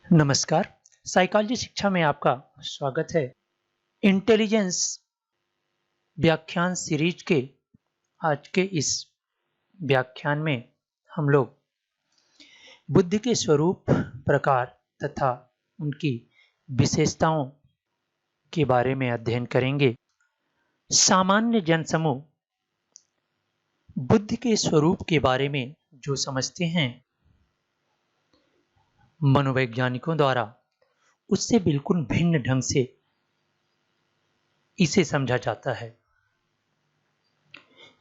नमस्कार। साइकोलॉजी शिक्षा में आपका स्वागत है। इंटेलिजेंस व्याख्यान सीरीज के आज के इस व्याख्यान में हम लोग बुद्धि के स्वरूप, प्रकार तथा उनकी विशेषताओं के बारे में अध्ययन करेंगे। सामान्य जनसमूह बुद्धि के स्वरूप के बारे में जो समझते हैं, मनोवैज्ञानिकों द्वारा उससे बिल्कुल भिन्न ढंग से इसे समझा जाता है।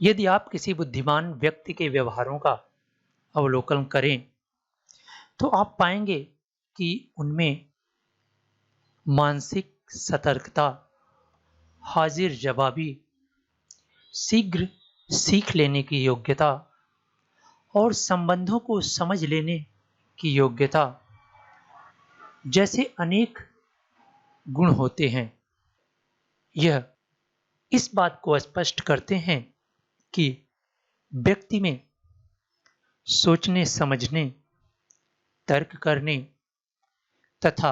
यदि आप किसी बुद्धिमान व्यक्ति के व्यवहारों का अवलोकन करें तो आप पाएंगे कि उनमें मानसिक सतर्कता, हाजिर जवाबी, शीघ्र सीख लेने की योग्यता और संबंधों को समझ लेने की योग्यता जैसे अनेक गुण होते हैं। यह इस बात को स्पष्ट करते हैं कि व्यक्ति में सोचने, समझने, तर्क करने तथा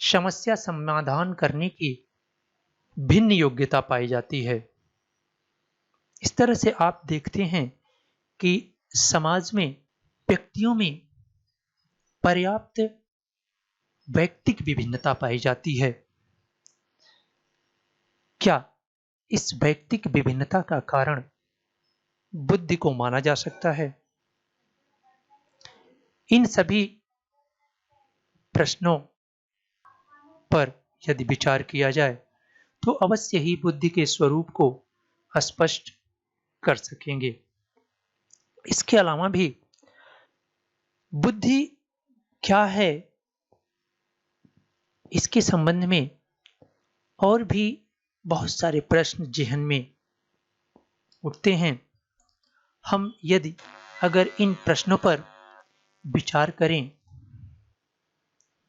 समस्या समाधान करने की भिन्न योग्यता पाई जाती है। इस तरह से आप देखते हैं कि समाज में व्यक्तियों में पर्याप्त वैयक्तिक विभिन्नता पाई जाती है। क्या इस वैयक्तिक विभिन्नता का कारण बुद्धि को माना जा सकता है? इन सभी प्रश्नों पर यदि विचार किया जाए तो अवश्य ही बुद्धि के स्वरूप को स्पष्ट कर सकेंगे। इसके अलावा भी बुद्धि क्या है, इसके संबंध में और भी बहुत सारे प्रश्न जेहन में उठते हैं। हम यदि अगर इन प्रश्नों पर विचार करें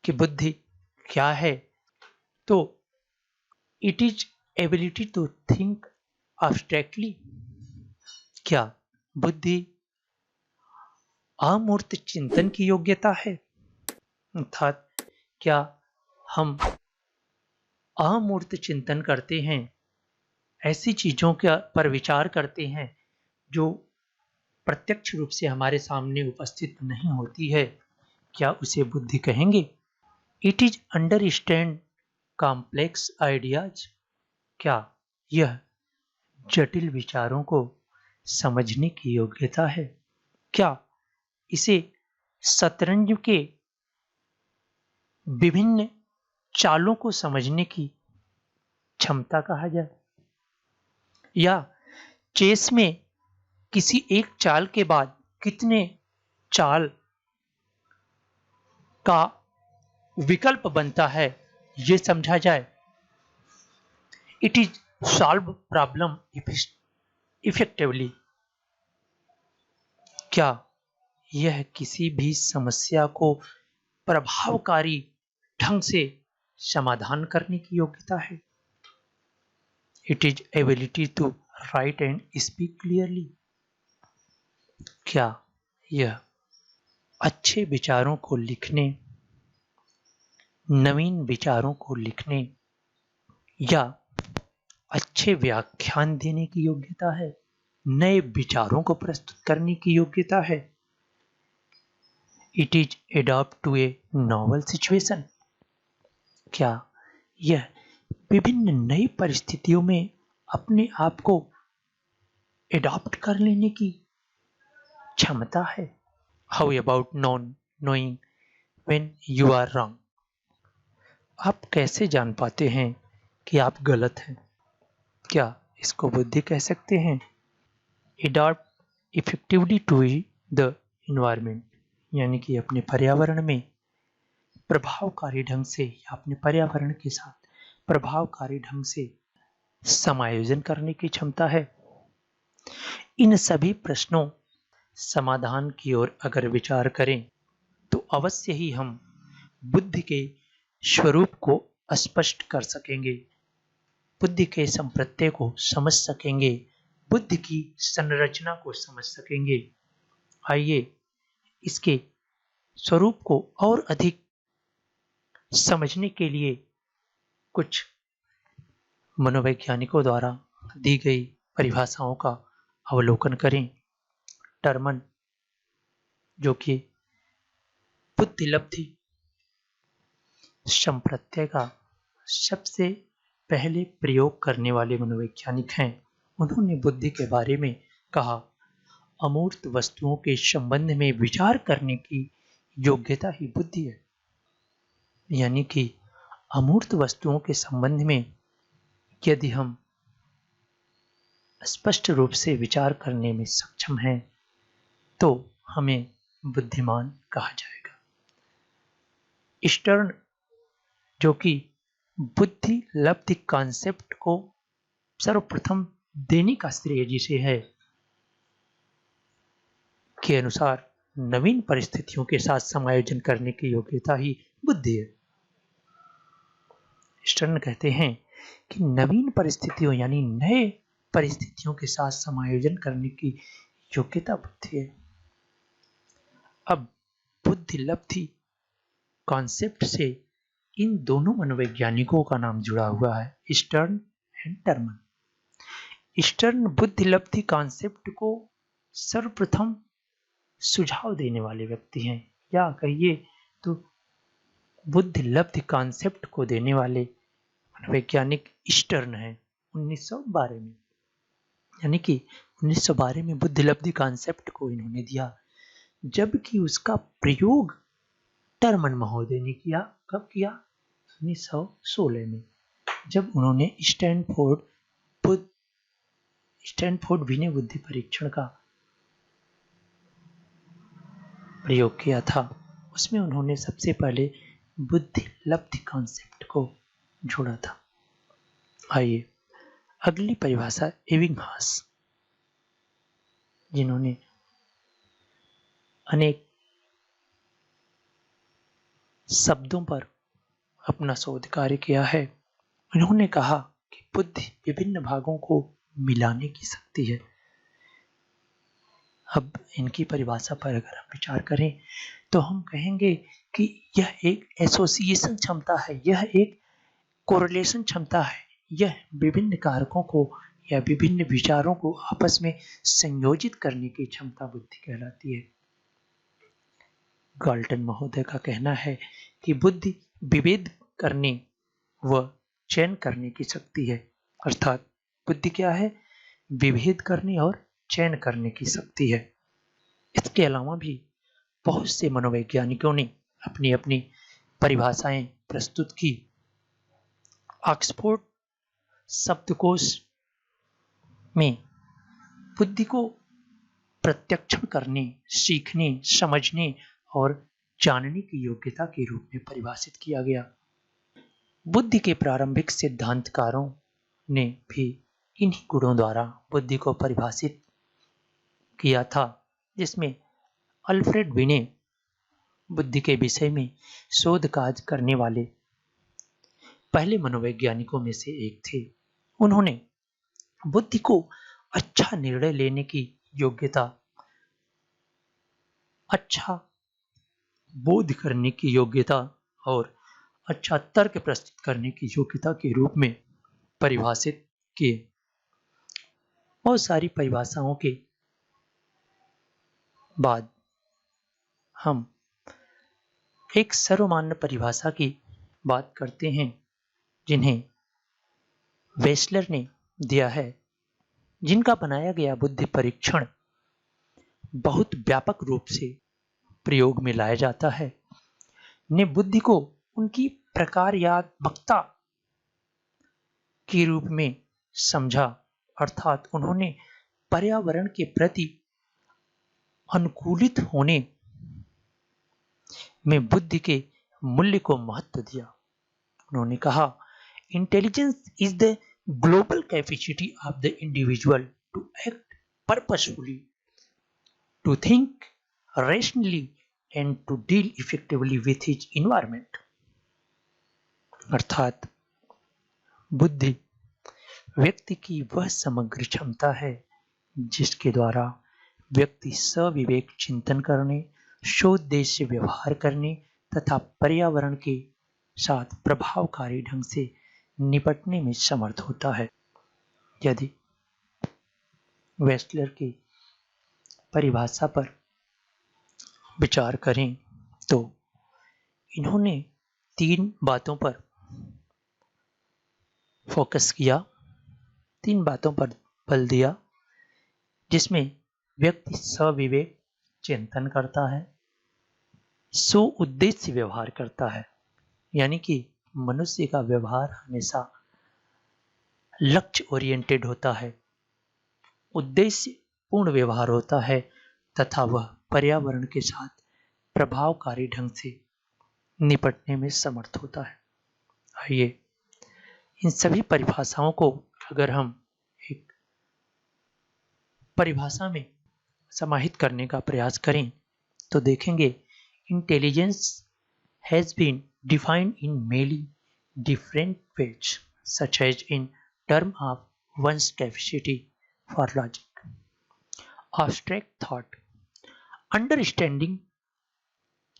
कि बुद्धि क्या है, तो it is ability to think abstractly. क्या बुद्धि अमूर्त चिंतन की योग्यता है? अर्थात क्या हम अमूर्त चिंतन करते हैं, ऐसी चीजों के पर विचार करते हैं जो प्रत्यक्ष रूप से हमारे सामने उपस्थित नहीं होती है, क्या उसे बुद्धि कहेंगे? It is understand complex ideas. क्या यह जटिल विचारों को समझने की योग्यता है? क्या इसे शतरंज के विभिन्न चालों को समझने की क्षमता कहा जाए? या चेस में किसी एक चाल के बाद कितने चाल का विकल्प बनता है, यह समझा जाए? It is solve problem effectively. क्या यह किसी भी समस्या को प्रभावकारी ढंग से समाधान करने की योग्यता है? It is ability to write and speak clearly. क्या यह अच्छे विचारों को लिखने, नवीन विचारों को लिखने या अच्छे व्याख्यान देने की योग्यता है, नए विचारों को प्रस्तुत करने की योग्यता है? It is adopt to a novel situation. क्या यह विभिन्न नई परिस्थितियों में अपने आप को एडॉप्ट कर लेने की क्षमता है? How about knowing when you are wrong. आप कैसे जान पाते हैं कि आप गलत हैं? क्या इसको बुद्धि कह सकते हैं? Adopt effectively to the environment, यानी कि अपने पर्यावरण में प्रभावकारी ढंग से या अपने पर्यावरण के साथ प्रभावकारी ढंग से समायोजन करने की क्षमता है। इन सभी प्रश्नों समाधान की ओर अगर विचार करें तो अवश्य ही हम बुद्धि के स्वरूप को स्पष्ट कर सकेंगे, बुद्धि के संप्रत्यय को समझ सकेंगे, बुद्धि की संरचना को समझ सकेंगे। आइए इसके स्वरूप को और अधिक समझने के लिए कुछ मनोवैज्ञानिकों द्वारा दी गई परिभाषाओं का अवलोकन करें। टर्मन, जो कि बुद्धिलब्धि संप्रत्यय का सबसे पहले प्रयोग करने वाले मनोवैज्ञानिक हैं, उन्होंने बुद्धि के बारे में कहा, अमूर्त वस्तुओं के संबंध में विचार करने की योग्यता ही बुद्धि है। यानी कि अमूर्त वस्तुओं के संबंध में यदि हम स्पष्ट रूप से विचार करने में सक्षम हैं तो हमें बुद्धिमान कहा जाएगा। स्टर्न, जो कि बुद्धि लब्धि कॉन्सेप्ट को सर्वप्रथम देने का श्रेय जिसे है, के अनुसार नवीन परिस्थितियों के साथ समायोजन करने की योग्यता ही बुद्धि है। स्टर्न कहते हैं कि नवीन परिस्थितियों यानी नए परिस्थितियों के साथ समायोजन करने की योग्यता बुद्धि है। अब बुद्धि लब्धि कॉन्सेप्ट से इन दोनों मनोवैज्ञानिकों का नाम जुड़ा हुआ है, स्टर्न एंड टर्मन। स्टर्न बुद्धि लब्धि कॉन्सेप्ट को सर्वप्रथम सुझाव देने वाले व्यक्ति हैं, या कहिए तो बुद्धि लब्धि कॉन्सेप्ट को देने वाले मनोवैज्ञानिक स्टर्न है 1912 में। यानी कि 1912 में बुद्धि लब्धि कॉन्सेप्ट को इन्होंने दिया, जबकि उसका प्रयोग टर्मन महोदय ने किया। कब किया? 1916 में, जब उन्होंने स्टैनफोर्ड विनय बुद्धि परीक्षण का प्रयोग किया था। उसमें उन्होंने सबसे पहले बुद्धि लब्धि कॉन्सेप्ट को जोड़ा था। आइए अगली परिभाषा एबिंगहास, जिन्होंने अनेक शब्दों पर अपना शोध कार्य किया है, उन्होंने कहा कि बुद्धि विभिन्न भागों को मिलाने की शक्ति है। अब इनकी परिभाषा पर अगर हम विचार करें तो हम कहेंगे कि यह एक एसोसिएशन क्षमता है, यह एक कोरिलेशन क्षमता है, यह विभिन्न कारकों को या विभिन्न विचारों को आपस में संयोजित करने की क्षमता बुद्धि कहलाती है। गाल्टन महोदय का कहना है कि बुद्धि विभेद करने व चयन करने की शक्ति है। अर्थात बुद्धि क्या है? विभेद करने और चयन करने की शक्ति है। इसके अलावा भी बहुत से मनोवैज्ञानिकों ने अपनी अपनी परिभाषाएं प्रस्तुत की। ऑक्सफोर्ड शब्दकोश में बुद्धि को प्रत्यक्षण करने, सीखने, समझने और जानने की योग्यता के रूप में परिभाषित किया गया। बुद्धि के प्रारंभिक सिद्धांतकारों ने भी इन्हीं गुणों द्वारा बुद्धि को परिभाषित किया था, जिसमें अल्फ्रेड विने बुद्धि के विषय में शोध कार्य करने वाले पहले मनोवैज्ञानिकों में से एक थे। उन्होंने बुद्धि को अच्छा निर्णय लेने की योग्यता, अच्छा बोध करने की योग्यता और अच्छा तर्क प्रस्तुत करने की योग्यता के रूप में परिभाषित किए। बहुत सारी परिभाषाओं के बाद हम एक सर्वमान्य परिभाषा की बात करते हैं, जिन्हें वेस्लर ने दिया है, जिनका बनाया गया बुद्धि परीक्षण बहुत व्यापक रूप से प्रयोग में लाया जाता है, ने बुद्धि को उनकी प्रकार्यात्मकता के रूप में समझा। अर्थात उन्होंने पर्यावरण के प्रति अनुकूलित होने में बुद्धि के मूल्य को महत्व दिया। उन्होंने कहा, intelligence is the global capacity of the individual to act purposefully, to think rationally and to deal effectively with his environment. अर्थात बुद्धि व्यक्ति की वह समग्र क्षमता है जिसके द्वारा व्यक्ति सविवेक चिंतन करने, सोद्देश्य व्यवहार करने तथा पर्यावरण के साथ प्रभावकारी ढंग से निपटने में समर्थ होता है। यदि वेस्टलर की परिभाषा पर विचार करें तो इन्होंने 3 बातों पर फोकस किया, 3 बातों पर बल दिया, जिसमें व्यक्ति सविवेक चिंतन करता है, सो उद्देश्य व्यवहार करता है, यानी कि मनुष्य का व्यवहार हमेशा लक्ष्य ओरिएंटेड होता है, उद्देश्य पूर्ण व्यवहार होता है तथा वह पर्यावरण के साथ प्रभावकारी ढंग से निपटने में समर्थ होता है। आइए इन सभी परिभाषाओं को अगर हम एक परिभाषा में समाहित करने का प्रयास करें तो देखेंगे intelligence has been defined in many different ways such as in term of one's capacity for logic, abstract thought, understanding,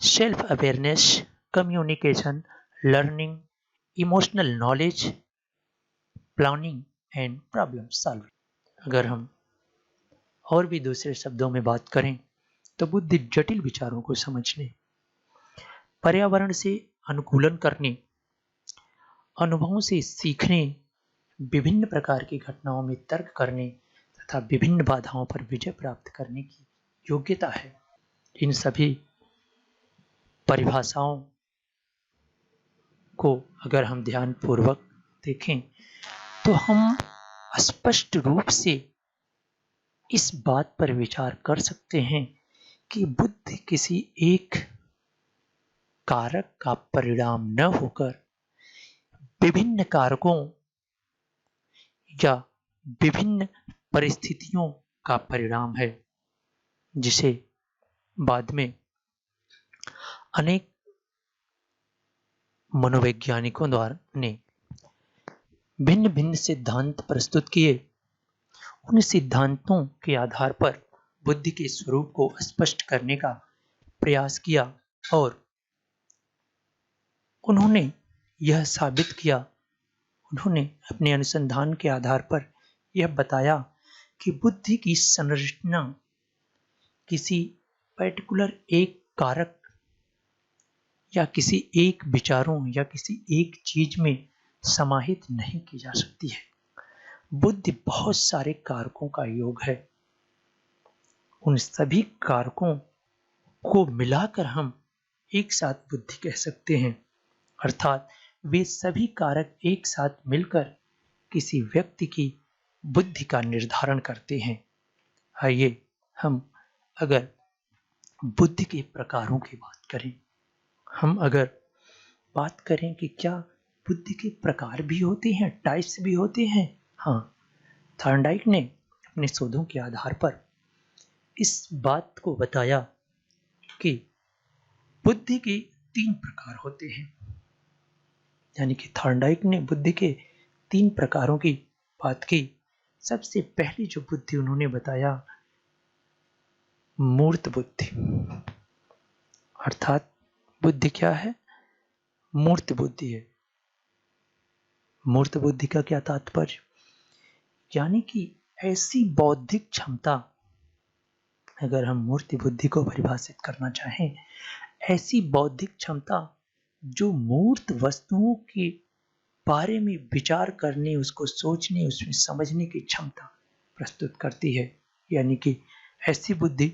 self-awareness, communication, learning, emotional knowledge, planning and problem solving। अगर हम और भी दूसरे शब्दों में बात करें तो बुद्धि जटिल विचारों को समझने, पर्यावरण से अनुकूलन करने, अनुभवों से सीखने, विभिन्न प्रकार की घटनाओं में तर्क करने तथा विभिन्न बाधाओं पर विजय प्राप्त करने की योग्यता है। इन सभी परिभाषाओं को अगर हम ध्यानपूर्वक देखें तो हम स्पष्ट रूप से इस बात पर विचार कर सकते हैं कि बुद्धि किसी एक कारक का परिणाम न होकर विभिन्न कारकों या विभिन्न परिस्थितियों का परिणाम है, जिसे बाद में अनेक मनोवैज्ञानिकों द्वारा ने भिन्न भिन्न सिद्धांत प्रस्तुत किए। उन सिद्धांतों के आधार पर बुद्धि के स्वरूप को स्पष्ट करने का प्रयास किया और उन्होंने यह साबित किया, उन्होंने अपने अनुसंधान के आधार पर यह बताया कि बुद्धि की संरचना किसी पर्टिकुलर एक कारक या किसी एक विचारों या किसी एक चीज में समाहित नहीं की जा सकती है। बुद्धि बहुत सारे कारकों का योग है। उन सभी कारकों को मिलाकर हम एक साथ बुद्धि कह सकते हैं, अर्थात वे सभी कारक एक साथ मिलकर किसी व्यक्ति की बुद्धि का निर्धारण करते हैं। आइए हम अगर बुद्धि के प्रकारों की बात करें, हम अगर बात करें कि क्या बुद्धि के प्रकार भी होते हैं, टाइप्स भी होते हैं। हाँ, थॉर्नडाइक ने अपने शोधों के आधार पर इस बात को बताया कि बुद्धि के 3 प्रकार होते हैं, यानी कि थॉर्नडाइक ने बुद्धि के 3 प्रकारों की बात की। सबसे पहली जो बुद्धि उन्होंने बताया, मूर्त बुद्धि, अर्थात बुद्धि क्या है? मूर्त बुद्धि है। मूर्त बुद्धि का क्या तात्पर्य? यानी कि ऐसी बौद्धिक क्षमता, अगर हम मूर्त बुद्धि को परिभाषित करना चाहें, ऐसी बौद्धिक क्षमता जो मूर्त वस्तुओं के बारे में विचार करने, उसको सोचने, उसमें समझने की क्षमता प्रस्तुत करती है। यानी कि ऐसी बुद्धि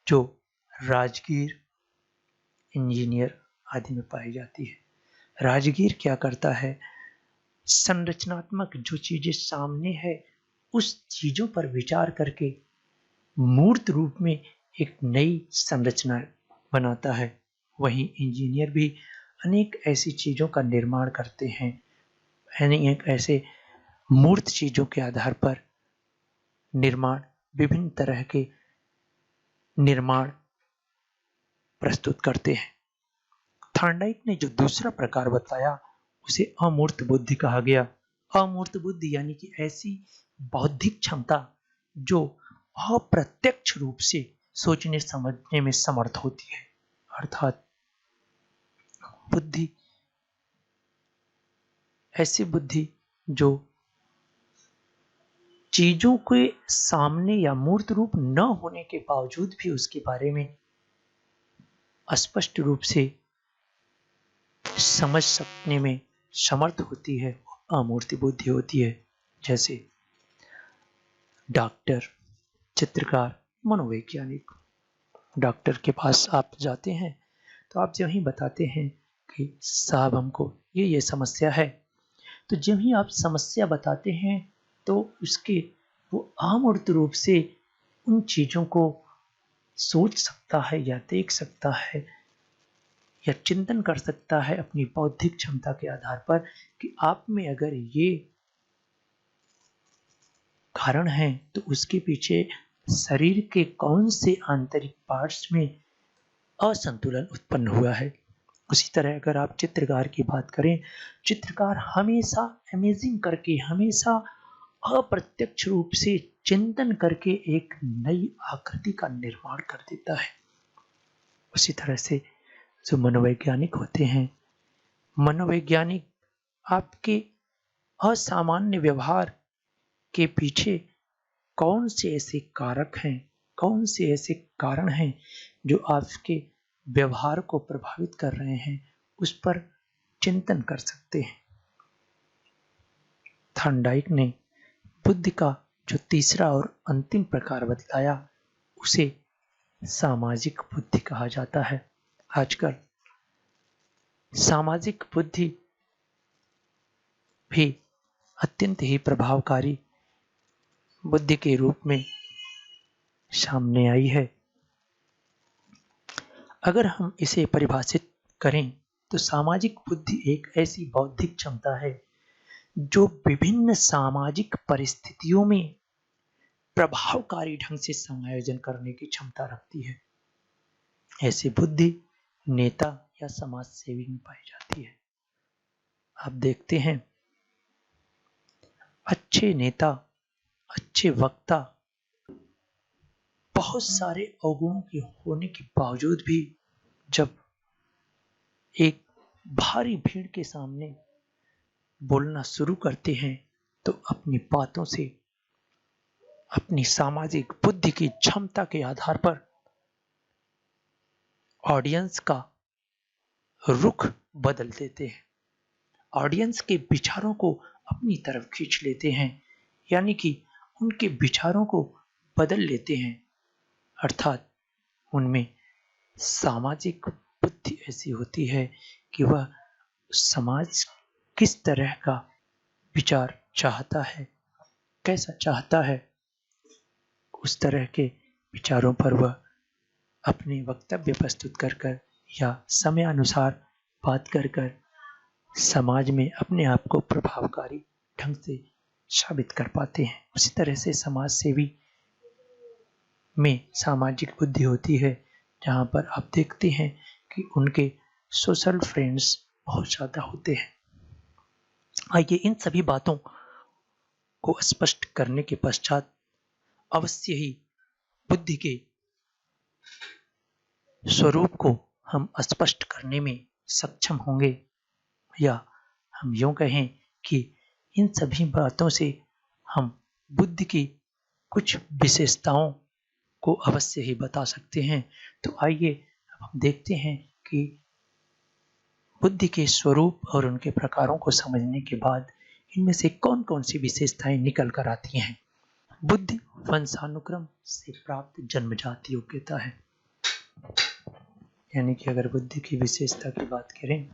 जो राजगीर, इंजीनियर आदि में पाई जाती है। राजगीर क्या करता है? संरचनात्मक जो चीजें सामने है उस चीजों पर विचार करके मूर्त रूप में एक नई संरचना बनाता है। वहीं इंजीनियर भी अनेक ऐसी चीजों का निर्माण करते हैं, यानी एक ऐसे मूर्त चीजों के आधार पर निर्माण, विभिन्न तरह के निर्माण प्रस्तुत करते हैं। थॉर्नडाइक ने जो दूसरा प्रकार बताया उसे अमूर्त बुद्धि कहा गया। अमूर्त बुद्धि यानी कि ऐसी बौद्धिक क्षमता जो अप्रत्यक्ष रूप से सोचने समझने में समर्थ होती है। अर्थात बुद्धि ऐसी बुद्धि जो चीजों के सामने या मूर्त रूप न होने के बावजूद भी उसके बारे में स्पष्ट रूप से समझ सकने में समर्थ होती है, अमूर्त बुद्धि होती है। जैसे डॉक्टर, चित्रकार, मनोवैज्ञानिक। डॉक्टर के पास आप जाते हैं तो आप जब ही बताते हैं कि साहब हमको ये समस्या है, तो जब ही आप समस्या बताते हैं तो उसके वो अमूर्त रूप से उन चीजों को सोच सकता है या देख सकता है या चिंतन कर सकता है अपनी बौद्धिक क्षमता के आधार पर कि आप में अगर ये कारण है तो उसके पीछे शरीर के कौन से आंतरिक पार्ट्स में असंतुलन उत्पन्न हुआ है। उसी तरह अगर आप चित्रकार की बात करें, चित्रकार हमेशा अमेजिंग करके, हमेशा अप्रत्यक्ष रूप से चिंतन करके एक नई आकृति का निर्माण कर देता है। उसी तरह से जो मनोवैज्ञानिक होते हैं, मनोवैज्ञानिक आपके असामान्य व्यवहार के पीछे कौन से ऐसे कारक हैं, कौन से ऐसे कारण हैं जो आपके व्यवहार को प्रभावित कर रहे हैं, उस पर चिंतन कर सकते हैं। थॉर्नडाइक ने बुद्धि का जो तीसरा और अंतिम प्रकार बतलाया उसे सामाजिक बुद्धि कहा जाता है। आजकल सामाजिक बुद्धि भी अत्यंत ही प्रभावकारी बुद्धि के रूप में सामने आई है। अगर हम इसे परिभाषित करें तो सामाजिक बुद्धि एक ऐसी बौद्धिक क्षमता है जो विभिन्न सामाजिक परिस्थितियों में प्रभावकारी ढंग से समायोजन करने की क्षमता रखती है। ऐसी बुद्धि नेता या समाज सेवी में पाई जाती है। आप देखते हैं अच्छे नेता, अच्छे वक्ता बहुत सारे अवगुणों के होने के बावजूद भी जब एक भारी भीड़ के सामने बोलना शुरू करते हैं तो अपनी बातों से, अपनी सामाजिक बुद्धि की क्षमता के आधार पर ऑडियंस का रुख बदल देते हैं, ऑडियंस के विचारों को अपनी तरफ खींच लेते हैं, यानी कि उनके विचारों को बदल लेते हैं। अर्थात उनमें सामाजिक बुद्धि ऐसी होती है कि वह समाज किस तरह का विचार चाहता है, कैसा चाहता है, उस तरह के विचारों पर वह अपने वक्तव्य प्रस्तुत कर या समय अनुसार बात कर समाज में अपने आप को प्रभावकारी ढंग से साबित कर पाते हैं। उसी तरह से समाज सेवी में सामाजिक बुद्धि होती है, जहाँ पर आप देखते हैं कि उनके सोशल फ्रेंड्स बहुत ज़्यादा होते हैं। आइए इन सभी बातों को स्पष्ट करने के पश्चात अवश्य ही बुद्धि के स्वरूप को हम स्पष्ट करने में सक्षम होंगे, या हम यूं कहें कि इन सभी बातों से हम बुद्धि की कुछ विशेषताओं को अवश्य ही बता सकते हैं। तो आइए अब हम देखते हैं कि बुद्धि के स्वरूप और उनके प्रकारों को समझने के बाद इनमें से कौन कौन सी विशेषताएं निकल कर आती हैं। बुद्धि वंशानुक्रम से प्राप्त जन्मजात योग्यता है। यानी कि अगर बुद्धि की विशेषता की बात करें,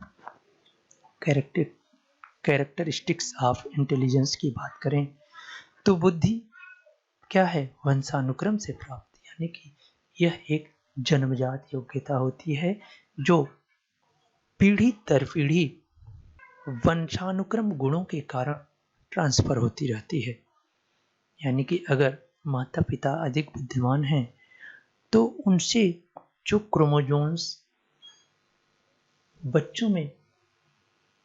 कैरेक्टरिस्टिक्स ऑफ इंटेलिजेंस की बात करें, तो बुद्धि क्या है? वंशानुक्रम से प्राप्त, यानी कि यह एक जन्मजात योग्यता होती है जो पीढ़ी दर पीढ़ी वंशानुक्रम गुणों के कारण ट्रांसफर होती रहती है। यानी कि अगर माता पिता अधिक बुद्धिमान हैं तो उनसे जो क्रोमोसोम्स बच्चों में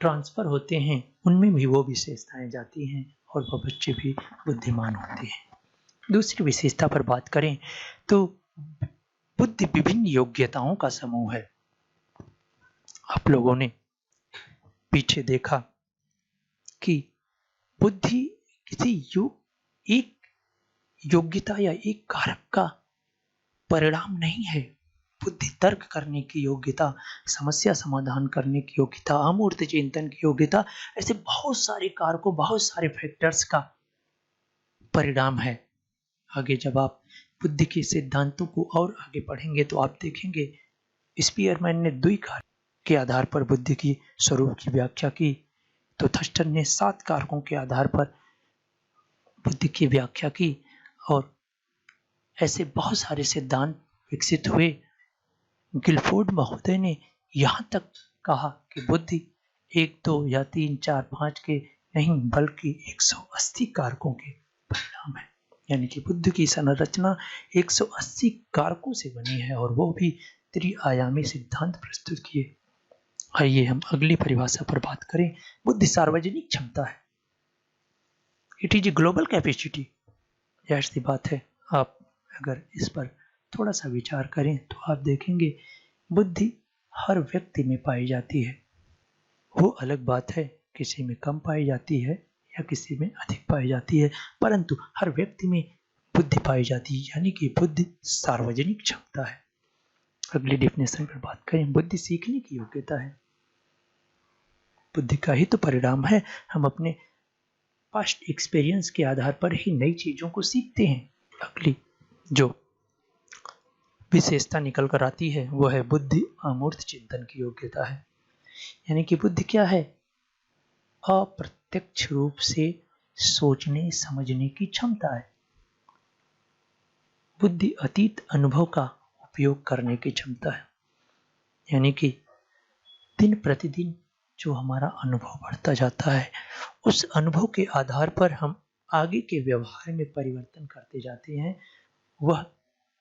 ट्रांसफर होते हैं उनमें भी वो विशेषताएं जाती हैं और वह बच्चे भी बुद्धिमान होते हैं। दूसरी विशेषता पर बात करें तो बुद्धि विभिन्न योग्यताओं का समूह है। आप लोगों ने पीछे देखा कि बुद्धि किसी एक योग्यता या एक कारक का परिणाम नहीं है। बुद्धि तर्क करने की योग्यता, समस्या समाधान करने की योग्यता, अमूर्त चिंतन की योग्यता, ऐसे बहुत सारे कारकों, बहुत सारे फैक्टर्स का परिणाम है। आगे जब आप बुद्धि के सिद्धांतों को और आगे पढ़ेंगे तो आप देखेंगे स्पीयरमैन ने द्विकारक के आधार पर बुद्धि की स्वरूप की व्याख्या की, तो थस्टर ने 7 कारकों के आधार पर बुद्धि की व्याख्या की, और ऐसे बहुत सारे सिद्धांत विकसित हुए। गिलफोर्ड महोदय ने यहाँ तक कहा कि बुद्धि 1, 2 या 3, 4, 5 के नहीं बल्कि 180 कारकों के परिणाम है। यानी कि बुद्धि की संरचना 180 कारकों से बनी है, और वो भी त्रिआयामी सिद्धांत प्रस्तुत किए। आइए हम अगली परिभाषा पर बात करें। बुद्धि सार्वजनिक क्षमता है। It is a global capacity. यह सी बात है। आप अगर इस पर थोड़ा सा विचार करें तो आप देखेंगे बुद्धि हर व्यक्ति में पाई जाती है। वो अलग बात है किसी में कम पाई जाती है या किसी में अधिक पाई जाती है, परंतु हर व्यक्ति में बुद्धि पाई जाती है, यानी कि बुद्धि सार्वजनिक क्षमता है। अगली डेफिनेशन पर बात करें। बुद्धि सीखने की योग्यता है। बुद्धि का ही तो परिणाम है। हम अपने पास्ट एक्सपीरियंस के आधार पर ही नई चीजों को सीखते हैं। अगली जो विशेषता निकल कर आती है वो है बुद्धि अमूर्त चिंतन की योग्यता है। यानी कि बुद्धि क्या है? अप्रत्यक्ष रूप से सोचने समझने की क्षमता है। बुद्धि अतीत अनुभव का उपयोग करने की क्षमता है। यानी कि दिन प्रतिदिन जो हमारा अनुभव बढ़ता जाता है, उस अनुभव के आधार पर हम आगे के व्यवहार में परिवर्तन करते जाते हैं, वह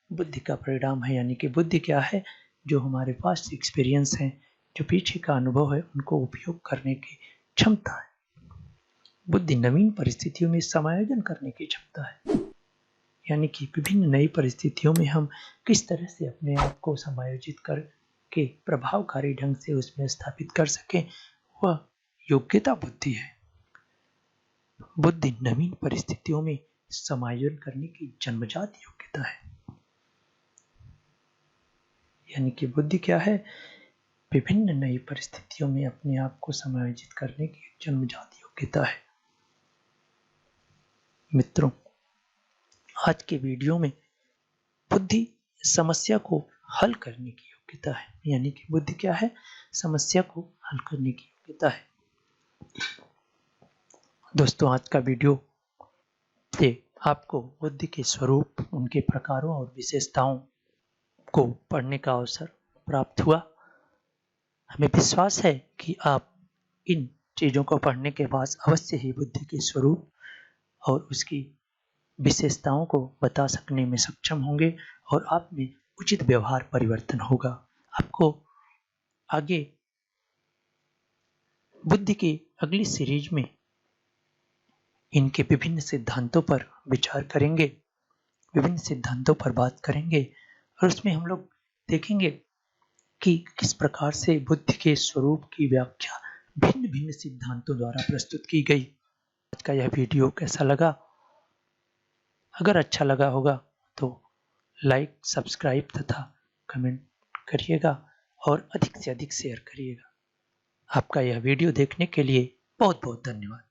बुद्धि का परिणाम है। यानी कि बुद्धि क्या है? जो हमारे पास एक्सपीरियंस है, जो पीछे का अनुभव है, उनको उपयोग करने की क्षमता है। बुद्धि नवीन परिस्थितियों में समायोजन करने की क्षमता है। यानी कि विभिन्न नई परिस्थितियों में हम किस तरह से अपने आप को समायोजित करके प्रभावकारी ढंग से उसमें स्थापित कर सकें, वह योग्यता बुद्धि है। बुद्धि नवीन परिस्थितियों में समायोजन करने की जन्मजात योग्यता है। यानी कि बुद्धि क्या है? विभिन्न नई परिस्थितियों में अपने आप को समायोजित करने की जन्मजात योग्यता है। मित्रों, आज के वीडियो में बुद्धि समस्या को हल करने की योग्यता है। यानी कि बुद्धि क्या है? समस्या को हल करने की योग्यता है। दोस्तों, आज का वीडियो से आपको बुद्धि के स्वरूप, उनके प्रकारों और विशेषताओं को पढ़ने का अवसर प्राप्त हुआ। हमें विश्वास है कि आप इन चीजों को पढ़ने के बाद अवश्य ही बुद्धि के स्वरूप और उसकी विशेषताओं को बता सकने में सक्षम होंगे, और आप में उचित व्यवहार परिवर्तन होगा। आपको आगे बुद्धि की अगली सीरीज में इनके विभिन्न सिद्धांतों पर विचार करेंगे, विभिन्न सिद्धांतों पर बात करेंगे, और उसमें हम लोग देखेंगे कि किस प्रकार से बुद्धि के स्वरूप की व्याख्या भिन्न भिन्न सिद्धांतों द्वारा प्रस्तुत की गई। आज का यह वीडियो कैसा लगा? अगर अच्छा लगा होगा तो लाइक, सब्सक्राइब तथा कमेंट करिएगा और अधिक से अधिक शेयर करिएगा। आपका यह वीडियो देखने के लिए बहुत बहुत धन्यवाद।